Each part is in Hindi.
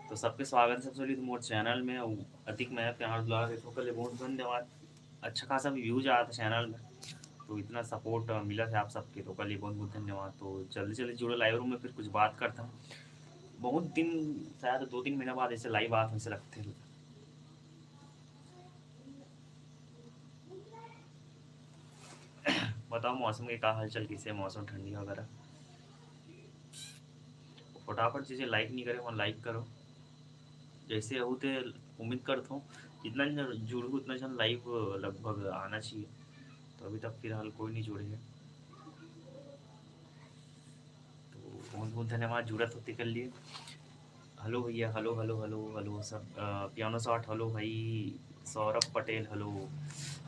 तो सबके स्वागत है सबसे मोर चैनल में अधिक मैं प्यार दुलार देखो के लिए बहुत धन्यवाद। अच्छा खासा व्यूज आया था चैनल में, तो इतना सपोर्ट मिला था आप सबके, तो कल बहुत बहुत धन्यवाद। तो जल्दी जल्दी जुड़े लाइव रूम में, फिर कुछ बात करता हूँ। बहुत दिन, शायद 2-3 महीने बाद ऐसे लाइव बात हमसे लगते हैं। बताओ मौसम के क्या हालचाल, कैसे मौसम ठंडी वगैरह। फटाफट चीज़ें लाइक नहीं करे वहाँ लाइक करो। जैसे होते उम्मीद करता हूँ जितना जन जुड़ू उतना जन लाइव लगभग आना चाहिए। तो अभी तक फिलहाल कोई नहीं जुड़े है, तो बहुत बहुत धन्यवाद जुड़त होते कर लिए। हेलो भैया, हेलो हेलो हेलो हेलो सब। पियानो शॉट हेलो भाई। सौरभ पटेल हेलो।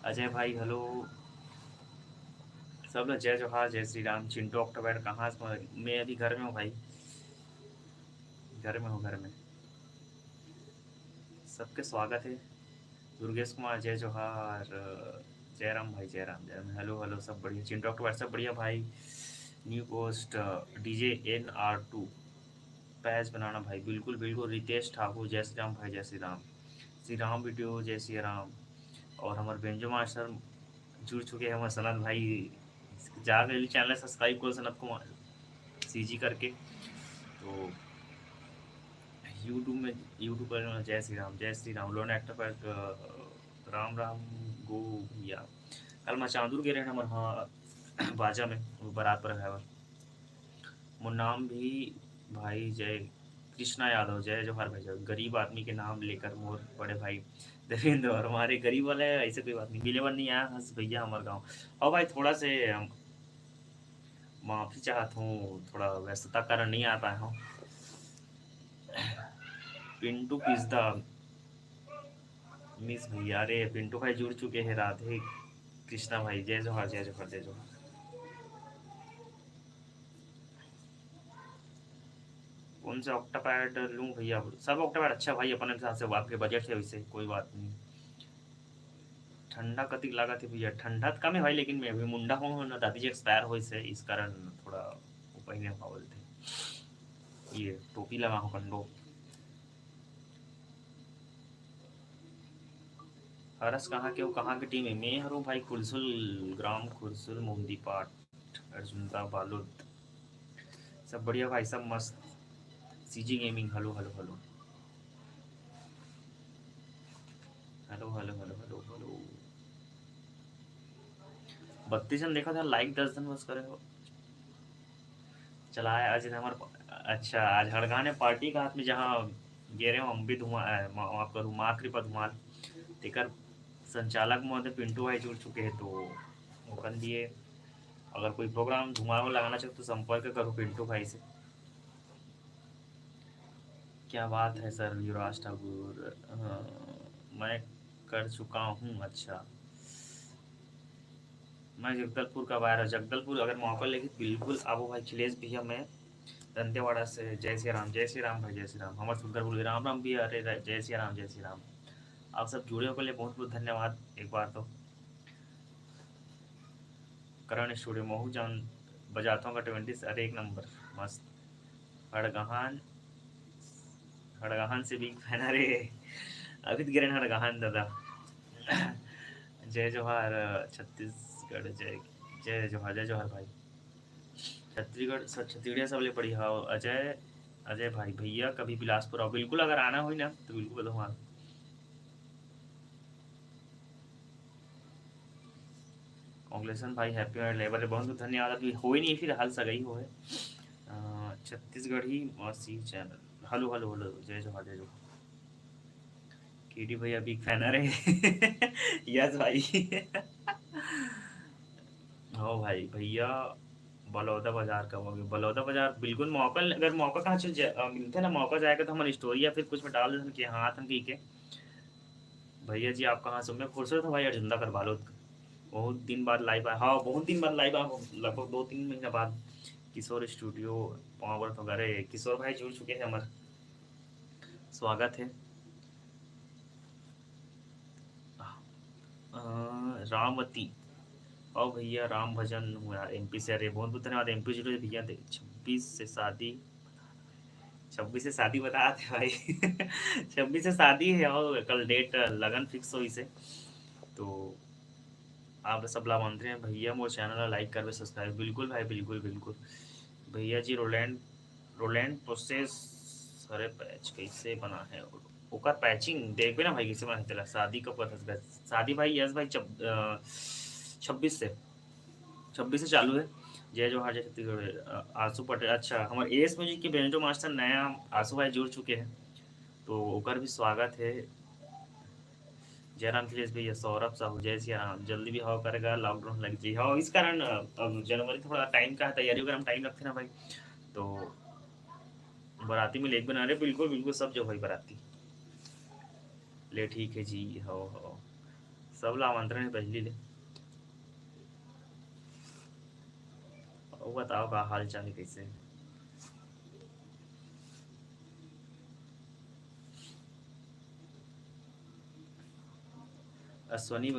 अजय भाई हेलो। सब लोग जय जोहार, जय श्री राम। चिंटू ऑक्टोबर कहाँ से? मैं अभी घर में हूँ भाई, घर में हूँ घर में। सबके स्वागत है। दुर्गेश कुमार जय जोहार। जयराम भाई, जयराम जयराम, हेलो हेलो सब बढ़िया। चिंटू ऑक्टोबर सब बढ़िया भाई। New post DJ NR2 patch बनाना भाई, बिल्कुल बिल्कुल। रितेश ठाकुर जय श्री राम भाई, जय श्री राम। श्री राम वीडियो जय श्री राम। और हमारे बेंजो मास्टर जुड़ चुके हैं, हमारे सनत भाई। जाकर चैनल सब्सक्राइब करो सनत कुमार CG करके। तो यूट्यूब पर जय श्री राम, जय श्री राम। लोन एक्टर पर राम राम गो भैया। कल मैं चांदूर गे रहे हैं हमारे हाँ बाजा में, वो बारात पर है। मोर नाम भी भाई जय कृष्णा यादव, जय जोहार भाई। जय गरीब आदमी के नाम लेकर मोर बड़े भाई देवेंद्र, और हमारे गरीब वाले ऐसे कोई बात नहीं, मिलेवर नहीं आया हंस भैया हमारे गाँव। और भाई थोड़ा से माफ़ी चाहता हूँ, थोड़ा व्यस्तता कारण नहीं आ पाया हूँ। पिंटू पिज्जा मिस भैया, अरे पिंटू भाई जुड़ चुके हैं। राधे कृष्णा भाई जय जोहार, जय जोहार, जय जोहार। कौन सा ऑक्टापैड लूँ भैया? सब ऑक्टापैड अच्छा भाई, अपने हिसाब से आपके बजट है, वैसे कोई बात नहीं। ठंडा कतिक लागत है भैया? ठंडा तो कम है भाई, लेकिन मैं अभी मुंडा हूँ ना, दादी जी एक्सपायर हो से इस कारण थोड़ा वो पहने हुआ बोलते, ये टोपी लगा हूँ कंडो। हरस कहाँ के हो, कहाँ की टीम है? मैं हूँ भाई खुलसुल ग्राम, खुलसुल मोमदी पाट अर्जुनता बालोद। सब बढ़िया भाई, सब मस्त। CG gaming hello hello hello hello hello hello hello hello. 32 जन देखा था लाइक, 10 जन बस करे हो। चलाए आज हमारे। अच्छा, आज हड़गाने पार्टी का हाथ में जहाँ गे रहे हो हम भी धुआं माफ करूँ, माँ कृपा धुमाल तेकर संचालक महोदय पिंटू भाई जुड़ चुके हैं, तो वो कर लिए। अगर कोई प्रोग्राम धुआं लगाना चाहो तो संपर्क करो पिंटू भाई से। क्या बात है सर युवराज ठाकुर। मैं कर चुका हूँ। अच्छा, मैं जगदलपुर का बाहर, जगदलपुर अगर मौका लगे बिल्कुल आओ भाई। खिलेश भैया मैं दंतेवाड़ा से। जय श्री राम, जय श्री राम भाई, जय श्री राम। हमारे सुंदर बोल राम राम भी, अरे जय श्री राम, जय श्री राम। आप सब जुड़े हो के लिए बहुत बहुत धन्यवाद एक बार तो। करण स्टूडियो महू जान बजाता हूँ का 20, अरे एक नंबर मस्त। हड़गहान, हड़गहान से भी फैन, अरे अभित गिरन हड़गहान दादा। जय जोहार छत्तीसगढ़, जय जय जोहार, जय जोहार भाई। छत्तीसगढ़ छत्तीसगढ़िया सब ले पड़ी हाँ। अजय, अजय भाई भैया कभी बिलासपुर आओ, बिल्कुल अगर आना हो ना तो बिल्कुल बताऊँ। कॉन्ग्रेसन भाई हैप्पी मैरिड लेबर, बहुत बहुत धन्यवाद। अभी हो ही नहीं फिर हाल सगाई हो है। छत्तीसगढ़ी मौसी चैनल हेलो हेलो हेलो, जय जोहार, जय जोहार। केडी भैया बिग फैन, अरे यस भाई। हो भाई भैया। बलौदा बाजार कब होगी? बलौदा बाजार बिल्कुल मौका, अगर मौका कहाँ से मिलते ना, मौका जाएगा तो हमारी स्टोरी या फिर कुछ में डाल देते कि हाँ तुम ठीक है। भैया जी आप कहाँ से? मैं फुर्सत था भाई अर्जुंदा कर बालोद। बहुत दिन बाद लाइव आया, हाँ बहुत दिन बाद लाइव आया, लगभग 2-3 महीने बाद। किशोर स्टूडियो पावर वगैरह, किशोर भाई जुड़ चुके हैं हमारे, स्वागत है। रामवती, और भैया राम भजन हुआ MP से, अरे बहुत बहुत धन्यवाद MP जी भैया। 26 से शादी 26 से शादी बता थे भाई। 26 से शादी है और कल डेट लगन फिक्स हुई से। तो आप सब लाभांतरी हैं भैया, मोर चैनल लाइक करबे सब्सक्राइब। बिल्कुल भाई, बिल्कुल बिल्कुल। भैया जी रोलैंड रोलैंड प्रोसेस अरे पैच कैसे बना है ओकर पैचिंग देखबे ना भाई कैसे बना है। शादी कब पता शादी भाई यस भाई 26 से चालू है। जय जोहार जय छत्तीसगढ़। आंसू पटेल अच्छा हमारे एस म्यूजिक के बेंजो मास्टर नया आंसू भाई जुड़ चुके हैं, तो ओकर भी स्वागत है। जयराम अखिलेश भैया सौरभ साहू जय सिया राम। जल्दी भी हवा करेगा लॉकडाउन लग जी हाँ इस कारण अब जनवरी थोड़ा टाइम का है, तैयारी वगैरह में टाइम लगते ना भाई। तो बाराती में लेक बना रहे बिल्कुल बिल्कुल सब जो भाई बाराती ले ठीक है जी। हो सब ला आमंत्रण है पहली ले। और बताओ का हाल चाल है कैसे। अश्वनी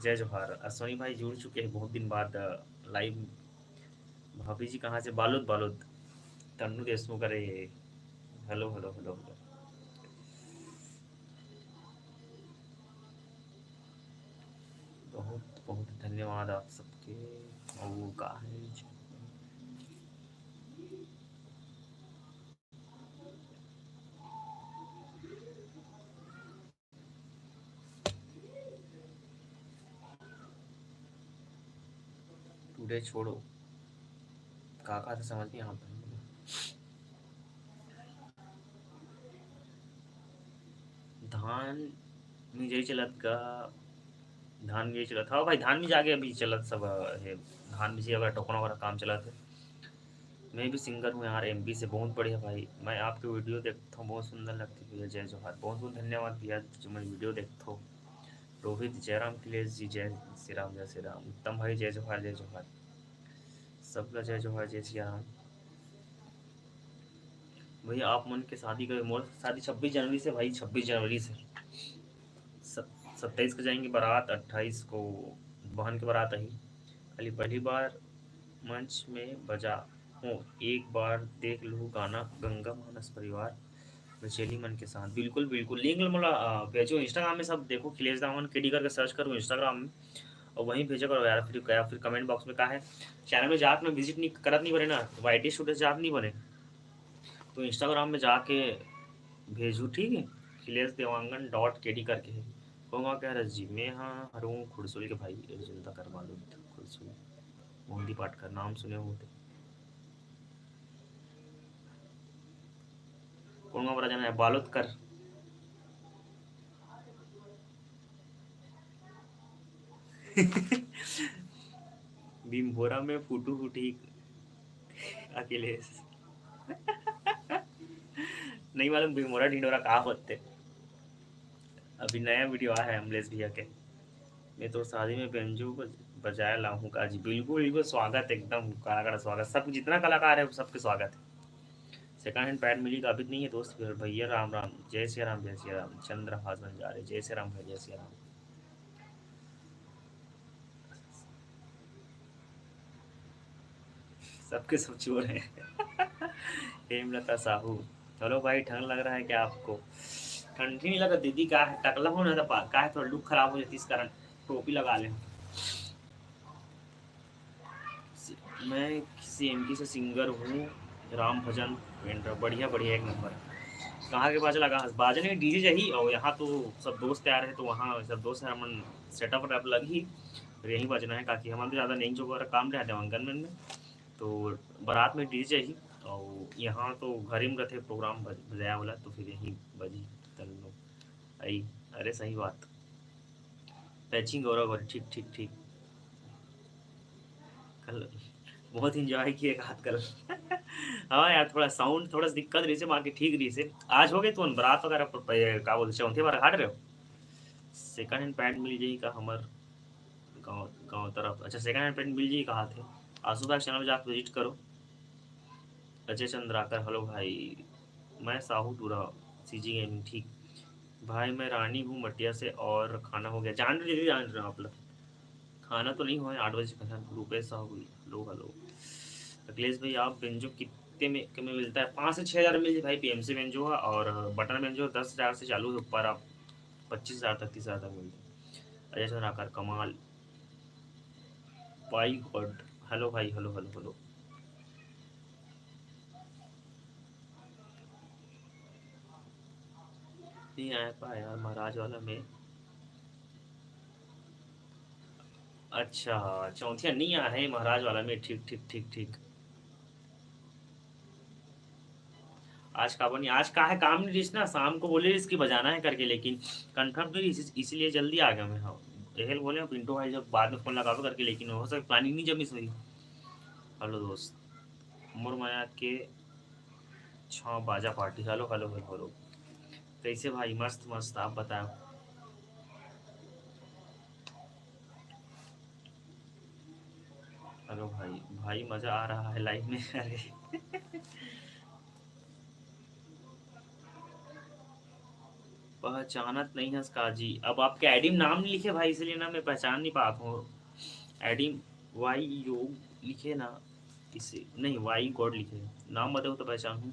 जय जोहार। अश्वनी भाई जुड़ चुके हैं बहुत दिन बाद लाइव। भाभी जी कहाँ से बालोद बालोद। तन्नू देशमुख अरे हेलो हेलो हेलो हेलो। बहुत बहुत धन्यवाद आप सबके। और का है टुडे छोड़ो काका तो समझ नहीं आता। धान में यही चलत का। धान में यही चलत हाँ भाई धान में जाके अभी चलत सब है। धान में से अगर टोकना वाला काम चला था। मैं भी सिंगर हूँ यार एमपी से। बहुत बढ़िया भाई मैं आपकी वीडियो देखता हूँ बहुत सुंदर लगती है भैया। जय जोहार बहुत बहुत धन्यवाद भैया जो मैं वीडियो देखता हूँ। रोहित जयराम अखिलेश जी जय श्री राम जय श्री राम। उत्तम भाई जय जोहार जय जोहार। सबका जय जोहार जय श्री राम। भैया आप मन के शादी का मोर शादी 26 जनवरी से भाई 26 जनवरी से 27 को जाएंगे बारात 28 को बहन की बारात आई। खाली पहली बार मंच में बजा हूँ एक बार देख लूँ गाना गंगा मानस परिवार बचेली मन के साथ। बिल्कुल बिल्कुल लिंक मोला भेजो इंस्टाग्राम में सब देखो खिलेश दामन केडी करके सर्च करो इंस्टाग्राम में और वहीं भेजा करो यार। फिर कमेंट बॉक्स में कहा है चैनल में जात में विजिट नहीं करत नहीं बने ना वाई टी स्टूडियो जात नहीं बने तो इंस्टाग्राम में जाके भेजू ठीक है। खिलेश देवांगन डॉट के डी करके है। कहूँगा क्या रस जी मैं हाँ हरूँ खुरसुल के भाई जिंदा कर मालूम खुरसुल मोहंदी पाटकर नाम सुने होते। कहूँगा बड़ा जाना है बालोद कर। भीमभोरा में फूटू फूटी अखिलेश। नहीं मालूम भीमभोरा ढिंडोरा कहाँ होते। अभी नया वीडियो आया है अमलेश भैया के। मैं तो शादी में बेंजू को बजाया लाऊं का जी। बिल्कुल बिल्कुल स्वागत एकदम कलाकार स्वागत सब जितना कलाकार है सबके स्वागत है। सेकंड हैंड पैड मिली का अभी नहीं है दोस्त फिर भैया राम राम जय श्री राम जय श्री राम। चंद्रहास बंजारे जय श्री राम भाई जय श्री राम। सबके सब चोर हैं। हेमलता साहू चलो भाई ठंड लग रहा है क्या आपको। ठंड ही नहीं लगा दीदी का है टकला हो ना था का है थोड़ा लुक खराब हो जाती इस कारण टोपी लगा ले। मैं किसी एमपी से सिंगर हूँ राम भजन पेंटर बढ़िया बढ़िया एक नंबर। कहाँ के बाजा लगा बाजने डीजे जही और यहाँ तो सब दोस्त तैयार है तो वहाँ सब दोस्त है हमन सेटअप वेटअप लग ही फिर यहीं बजना है काकि हमारे तो ज़्यादा नहीं जो वगैरह काम रहते हैं अंगन में तो बारात में डीजे ही और यहाँ तो घर ही में रहते प्रोग्राम बजाया वाला तो फिर यहीं बजी तल लोग आई। अरे सही बात पैचिंग गौरव और ठीक ठीक ठीक। कल बहुत इंजॉय किए हाथ कल। हाँ यार थोड़ा साउंड थोड़ा दिक्कत रही से बाकी ठीक रही से। आज हो गए तो बारात वगैरह का बोलते चौथे बार हाट रहे हो। सेकंड हैंड पैंट मिल जाएगी का हमार गाँव गाँव तरफ। अच्छा सेकंड हैंड पैंट मिल जाएगी कहाँ थे। आंसू भाई चैनल में जाकर विजिट करो। अजय चंद्राकर हेलो भाई। मैं साहू टूरा सीजी गेमिंग ठीक। भाई मैं रानी हूँ मटिया से और खाना हो गया जान रहे जान रहे हो आप लोग। खाना तो नहीं हुआ है 8 बजे खाना। Rupesh Sahu hello hello. अखिलेश भाई आप बेंजो की कितने में मिलता है? 5 से 6,000 मिल जाए भाई पीएमसी बेंच जो है, और बटन बेंच जो 10,000 से चालू है, ऊपर आप 25,000 तक 30,000 तक मिलते हैं। अजय सर आकर कमाल भाई गॉड। हेलो भाई, हेलो हेलो हेलो। नहीं आ पाया यार महाराज वाला में। अच्छा, चौथिया नहीं आ रहे महाराज वाला में। ठीक ठीक ठीक ठीक। आज का बनी, आज का है काम नहीं रिस ना, शाम को बोले इसकी बजाना है करके, लेकिन कंफर्म नहीं इसीलिए जल्दी आ गया मैं। हाँ, एहल बोले पिंटू भाई जब बाद में फोन लगाओ करके, लेकिन हो सकता प्लानिंग नहीं जमी सही। हेलो दोस्त, मुरमया के छाँव बाजा party. Hello hello hello hello. कैसे भाई? मस्त मस्त, आप बताओ। हेलो भाई, भाई मजा आ रहा है लाइव में। अरे पहचानत नहीं है उसका जी। अब आपके आईडी में नाम नहीं लिखे भाई, इसलिए ना मैं पहचान नहीं पाता हूँ। आईडी वाई योग लिखे ना, इसे नहीं वाई गॉड लिखे। नाम बताओ तो पहचान हूँ।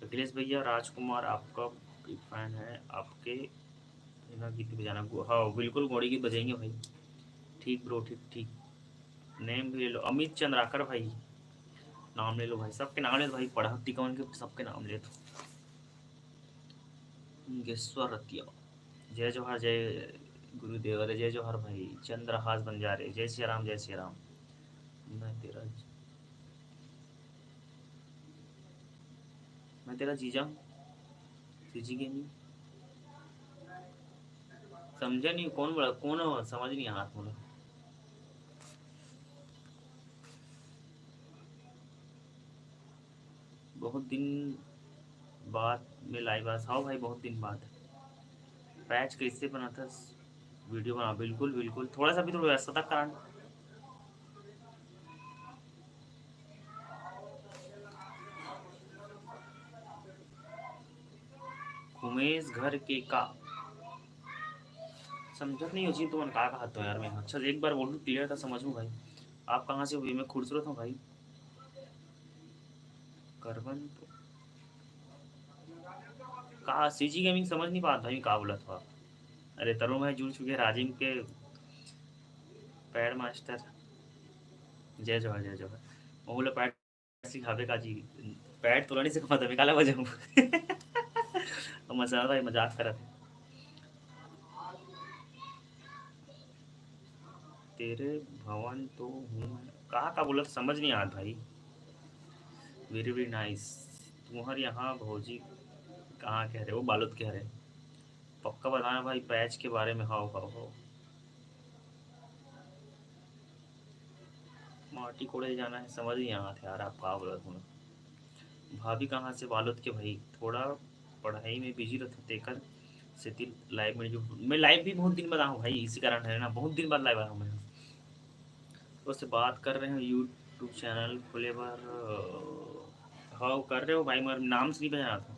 अखिलेश भैया, राजकुमार आपका बिग फैन है, आपके बिना गीत बजाना। हाँ बिल्कुल, घोड़ी गीत बजाएंगे भाई। ठीक ब्रो, ठीक ठीक। नेम भी ले लो, अमित चंद्राकर भाई। नाम ले लो भाई, सबके नाम ले लो भाई, पढ़ा टिकवन के सबके नाम ले लो। गेश्वर रतिया, जय जोहार, जय गुरुदेव। अरे जय जोहार भाई। चंद्रहास बंजारे, जय श्री राम, जय श्री राम। मैं तेरा जीजा हूँ। सीजी के नहीं समझा नहीं, कौन बोला? कौन हो? समझ नहीं हाथ बोला। बहुत दिन बाद में लाइव आ, हाँ भाई बहुत दिन बाद। पैच कैसे बना था? वीडियो बना, बिल्कुल बिल्कुल, थोड़ा सा भी तो व्यस्तता के कारण। उमेश घर के का समझत नहीं हो जी, तुम का कहा तो यार मैं। अच्छा एक बार बोलूँ क्लियर था समझूँ भाई। आप कहाँ से हुई? मैं खूबसूरत हूँ भाई। करबन तो का सीजी गेमिंग समझ नहीं पाता भाई, का बोला था। अरे तरुण भाई जुड़ चुके हैं, राजिम के पैड मास्टर। जय जोहर, जय जोहर। वो बोले पैड सिखावे का जी। पैड तो नहीं सिखा था, मैं काला बजाऊँ। मजा भाई, मजाक कर रहे थे। तेरे भवन तो हूँ मैं, कहाँ का बोला समझ नहीं आता भाई। Very very nice. तुम्हारे यहाँ भौजी कहाँ कह रहे हो? बालूद कह रहे। पक्का बताना भाई पैच के बारे में। हाओ हाओ हाओ। माटी कोड़े जाना है, समझ नहीं आता यार आप कहाँ बोला तुमने। भाभी कहाँ से? बालूद के भाई, थोड़ा पढ़ाई में बिजी रहते कर से लाइव में जो मैं लाइव भी बहुत दिन बाद आऊँ भाई, इसी कारण है ना, बहुत दिन बाद लाइव आया हूँ मैं। तो उससे बात कर रहे हो यूट्यूब चैनल खोले बार। हाँ कर रहे हो भाई, मगर नाम से नहीं पहचाना था।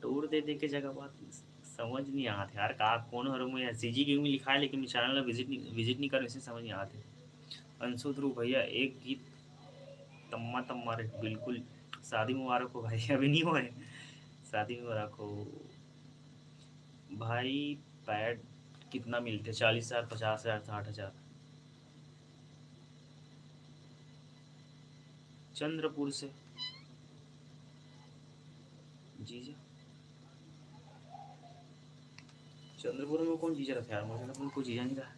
टूर दे दे के जगह बात समझ नहीं आते यार, कहा कौन हो मैं सीजी गेम में लिखा है, लेकिन मैं चैनल विजिट नहीं कर, इसे समझ नहीं आते। अंशु ध्रुव भैया एक गीत तम्मा तम्मा रे, बिल्कुल। शादी मुबारक हो भाई। अभी नहीं हुआ है। शादी मुबारक हो भाई। पैड कितना मिलते? 40,000, 50,000, 60,000। चंद्रपुर से जीजा। चंद्रपुर में कौन जीजा रखा यार? मुझे तो कोई जीजा नहीं रहा।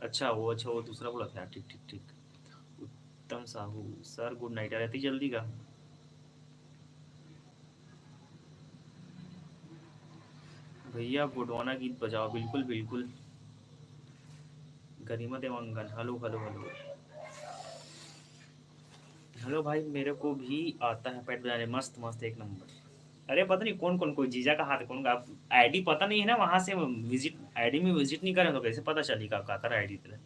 अच्छा वो दूसरा बोला था, ठीक ठीक ठीक। उत्तम साहू सर, गुड नाइट। रहती जल्दी का। भैया गोडवाना गीत बजाओ, बिल्कुल बिल्कुल। Garima Dewangan, hello hello hello. Hello भाई, मेरे को भी आता है पैट बजाने, मस्त मस्त एक नंबर। अरे पता नहीं कौन कौन, कोई जीजा का हाथ कौन का आईडी पता नहीं है ना, वहां से विजिट आईडी में विजिट नहीं करें तो कैसे पता चलेगा का आईडी तेरा?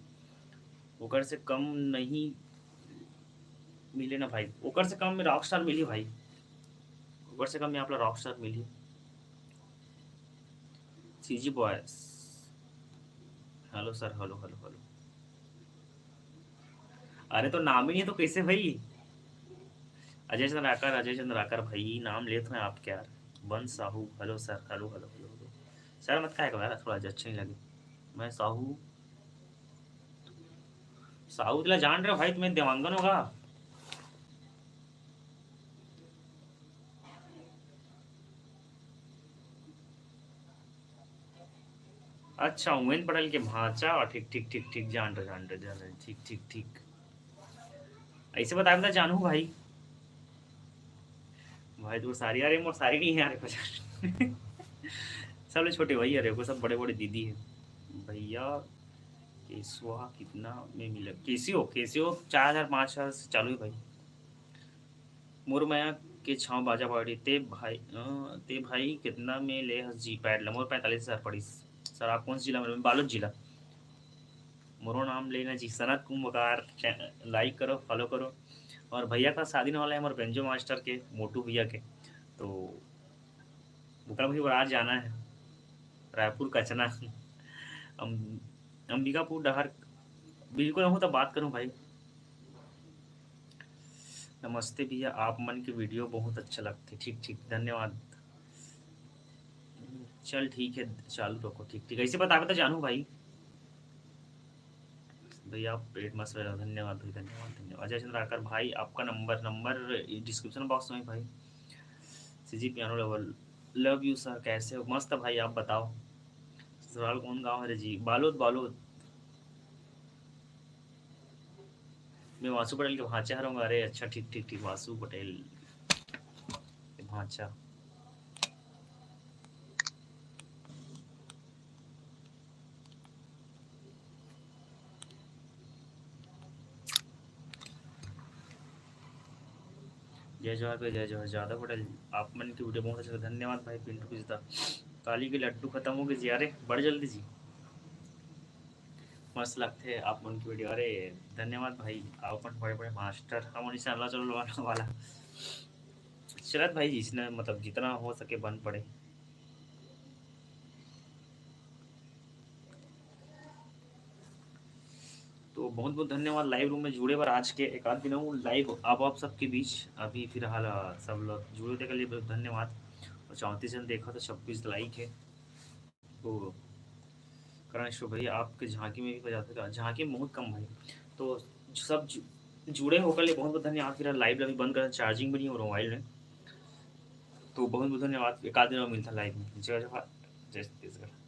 ओकर से कम नहीं मिले ना भाई, ओकर से कम में रॉक स्टार मिली भाई, ओकर से कम में आपला रॉक स्टार मिली। CG boys, hello sir, hello hello hello. अरे तो नाम ही नहीं है तो कैसे भाई? अजय चंद्राकर, अजय चंद्राकर भाई, नाम लेते हैं आप क्या यार। बन Sahu, hello sir, hello hello hello hello. Sir मत क्या यार, थोड़ा अच्छा नहीं लगे। मैं साहू, साहू तुला जान रहे हो भाई, तुम्हें देवांगन होगा। अच्छा, उमेन पटेल के भांचा, ठीक ठीक ठीक ठीक, जान रहे जान रहे जान रहे, ठीक ठीक ठीक। ऐसे बता बता जानू भाई। भाई तो सारी, अरे मोर सारी नहीं है यार कुछ। सब लोग छोटे भाई अरे को, सब बड़े बड़े दीदी है भैया। केसुआ कितना में मिला? केसीओ 4,000 5,000 से चालू है भाई। मोर माया के छाँव बाजा बाड़ी ते भाई कितना में ले हस जी पैड ला? मोर 45,000 पड़ी। सर आप कौन सा जिला में? बालोद जिला। मोरो नाम लेना जी, सनत कुंभकार। लाइक करो, फॉलो करो। और भैया का शादी होने वाला है हमारे बेंजो मास्टर के, मोटू भैया के। तो बुकरा भाई आज जाना है रायपुर कचना। अम, अंबिकापुर डहर। बिल्कुल हूँ तो बात करूँ भाई। नमस्ते भैया, आप मन के वीडियो बहुत अच्छा लगते, ठीक ठीक धन्यवाद। चल ठीक है, चालू रखो, ठीक ठीक, ऐसे बता बता जानू भाई। भैया आप पेट मस्त रहो, धन्यवाद भाई, धन्यवाद धन्यवाद। अजय चंद्राकर भाई, आपका नंबर नंबर डिस्क्रिप्शन बॉक्स में है भाई। CG piano level, love you sir, कैसे हो? मस्त भाई, आप बताओ। ससुराल कौन गाँव है रे जी? बालोद बालोद। मैं वासु पटेल के भांचा रहूँगा। अरे अच्छा, ठीक ठीक ठीक, वासु पटेल के भांचा। जय जवाहर पे जय जवाहर, यादव पटेल। आप मन की वीडियो बहुत अच्छा, धन्यवाद भाई। पिंटू पिस्ता, काली के लड्डू खत्म हो गए जी, अरे बड़े जल्दी जी। मस्त लगते हैं आप मन की वीडियो, अरे धन्यवाद भाई। आप मन बड़े बड़े मास्टर, हम उन्हीं से अल्लाह चलो वाला। चलत भाई, जिसने मतलब जितना हो सके बन पड़े। तो बहुत बहुत धन्यवाद लाइव रूम में जुड़े पर। आज के एक आध दिन हूँ लाइव अब आप सबके बीच। अभी फिलहाल सब लोग जुड़े थे के लिए बहुत धन्यवाद। और 34 जन देखा तो 26 लाइक है। तो करण शो भाई, आपके झांकी में भी बजाते थे? झांकी में बहुत कम भाई। तो सब जुड़े होकर लिए बहुत बहुत धन्यवाद। फिर लाइव अभी बंद कर, चार्जिंग भी नहीं हो रहा मोबाइल में। तो बहुत बहुत धन्यवाद। एक आध दिन में मिलता लाइव में। जय जवाहर, जय छत्तीसगढ़।